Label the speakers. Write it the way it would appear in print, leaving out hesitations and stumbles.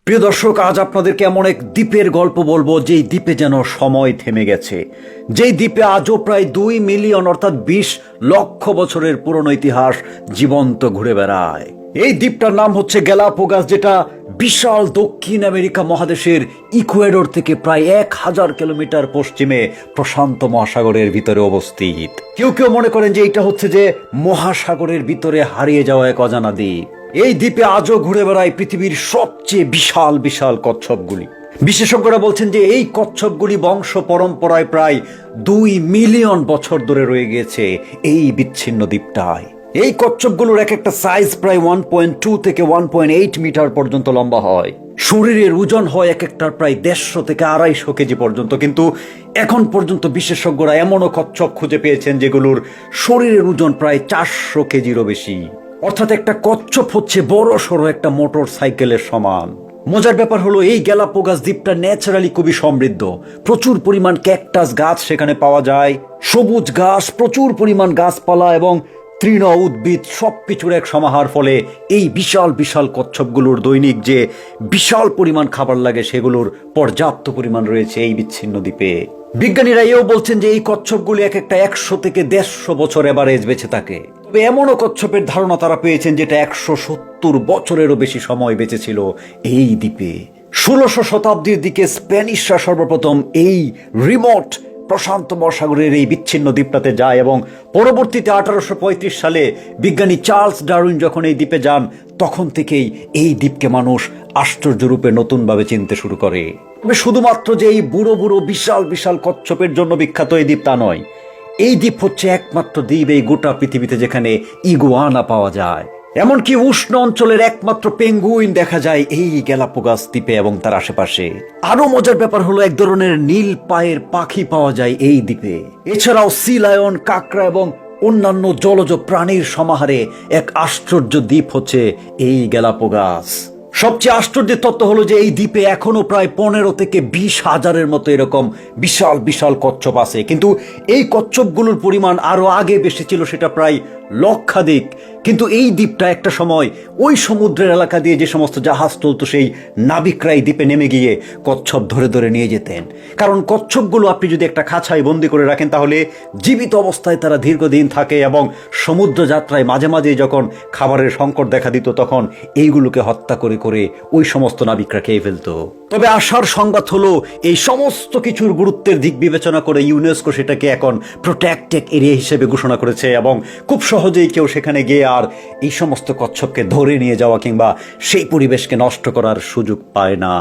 Speaker 1: প্রিয় দর্শক, আজ আপনাদেরকে এমন এক দ্বীপের গল্প বলবো যেই দ্বীপে যেন সময় থেমে গেছে, যেই দ্বীপে আজও প্রায় 2 মিলিয়ন অর্থাৎ 20 লক্ষ বছরের পুরনো ইতিহাস জীবন্ত ঘুরে বেড়ায়। এই দ্বীপটার নাম হচ্ছে গ্যালাপোগাস, যেটা বিশাল দক্ষিণ আমেরিকা মহাদেশের ইকুয়েডর থেকে প্রায় 1000 কিলোমিটার পশ্চিমে প্রশান্ত মহাসাগরের ভিতরে অবস্থিত। কেউ কেউ মনে করেন যে এটা হচ্ছে যে মহাসাগরের ভিতরে হারিয়ে যাওয়া এক অজানা দ্বীপ। এই দ্বীপে আজও ঘুরে বেড়ায় পৃথিবীর সবচেয়ে বিশাল বিশাল কচ্ছপগুলি। বিশেষজ্ঞরা বলছেন যে এই কচ্ছপগুলি বংশ পরম্পরায় প্রায় 2 মিলিয়ন বছর ধরে রয়ে গিয়েছে এই বিচ্ছিন্ন দ্বীপটায়। এই কচ্ছপগুলোর এক একটা সাইজ প্রায় 1.2 থেকে 1.8 মিটার পর্যন্ত লম্বা হয়। শরীরের ওজন হয় এক একটার প্রায় 150 থেকে 250 কেজি পর্যন্ত। কিন্তু এখন পর্যন্ত বিশেষজ্ঞরা এমনও কচ্ছপ খুঁজে পেয়েছেন যেগুলোর শরীরের ওজন প্রায় 400 কেজিরও বেশি। অর্থাৎ একটা কচ্ছপ হচ্ছে বড় সড়ো একটা মোটর সাইকেলের সমান। মজার ব্যাপার হলো এই গ্যালাপোগাস দ্বীপটা ন্যাচারালি খুবই সমৃদ্ধ। প্রচুর পরিমাণ ক্যাকটাস গাছ সেখানে পাওয়া যায়, সবুজ ঘাস, প্রচুর পরিমাণ গাছপালা এবং তৃণ উদ্ভিদ সবকিছুর এক সমাহার। ফলে এই বিশাল বিশাল কচ্ছপগুলোর দৈনিক যে বিশাল পরিমাণ খাবার লাগে সেগুলোর পর্যাপ্ত পরিমাণ রয়েছে এই বিচ্ছিন্ন দ্বীপে। বিজ্ঞানীরা এও বলছেন যে এই কচ্ছপগুলি এক একটা 100 থেকে 150 বছর এভারেজ বেঁচে থাকে। তবে এমনও কচ্ছপের ধারণা তারা পেয়েছেন যেটা 170 বছরেরও বেশি সময় বেঁচে ছিল এই দ্বীপে। 1600 শতাব্দীর দিকে স্প্যানিশরা সর্বপ্রথম এই রিমোট প্রশান্ত মহাসাগরের এই বিচ্ছিন্ন দ্বীপটাতে যায় এবং পরবর্তীতে 1835 সালে বিজ্ঞানী চার্লস ডারউইন যখন এই দ্বীপে যান, তখন থেকেই এই দ্বীপকে মানুষ আশ্চর্যরূপে নতুনভাবে চিনতে শুরু করে। তবে শুধুমাত্র যে এই বুড়ো বুড়ো বিশাল বিশাল কচ্ছপের জন্য বিখ্যাত এই দ্বীপ তা নয়। এই দ্বীপ হচ্ছে একমাত্র দ্বীপ এই গোটা পৃথিবীতে যেখানে ইগুয়ানা পাওয়া যায়। এমনকি উষ্ণ অঞ্চলের একমাত্র পেঙ্গুইন দেখা যায় এই গ্যালাপোগাস দ্বীপে এবং তার আশেপাশে। আরো মজার ব্যাপার হলো এক ধরনের নীল পায়ের পাখি পাওয়া যায় এই দ্বীপে। এছাড়াও সি লায়ন, কাঁকড়া এবং অন্যান্য জলজ প্রাণীর সমাহারে এক আশ্চর্য দ্বীপ হচ্ছে এই গ্যালাপোগাস। সবচেয়ে আশ্চর্যের তথ্য হলো যে এই দ্বীপে এখনো প্রায় 15 থেকে 20 হাজারের মতো এরকম বিশাল বিশাল কচ্ছপ আছে। কিন্তু এই কচ্ছপগুলোর পরিমাণ আরো আগে বেশি ছিল, সেটা প্রায় লক্ষাধিক। কিন্তু এই দ্বীপটা একটা সময় ওই সমুদ্রের এলাকা দিয়ে যে সমস্ত জাহাজ চলতো, সেই নাবিকরা এই দ্বীপে নেমে গিয়ে কচ্ছপ ধরে ধরে নিয়ে যেতেন। কারণ কচ্ছপগুলো আপনি যদি একটা খাঁচায় বন্দি করে রাখেন তাহলে জীবিত অবস্থায় তারা দীর্ঘদিন থাকে এবং সমুদ্র যাত্রায় মাঝে মাঝে যখন খাবারের সংকট দেখা দিত তখন এইগুলোকে হত্যা করে করে ওই সমস্ত নাবিকরা খেয়ে ফেলতো। তবে আশার সংবাদ হলো এই সমস্ত কিছুর গুরুত্বের দিক বিবেচনা করে ইউনেস্কো সেটাকে এখন প্রোটেক্টেড এরিয়া হিসেবে ঘোষণা করেছে এবং খুব সহজেই কেউ সেখানে গিয়ে আর এই সমস্ত কচ্ছপকে ধরে নিয়ে যাওয়া কিংবা সেই পরিবেশকে নষ্ট করার সুযোগ পায় না।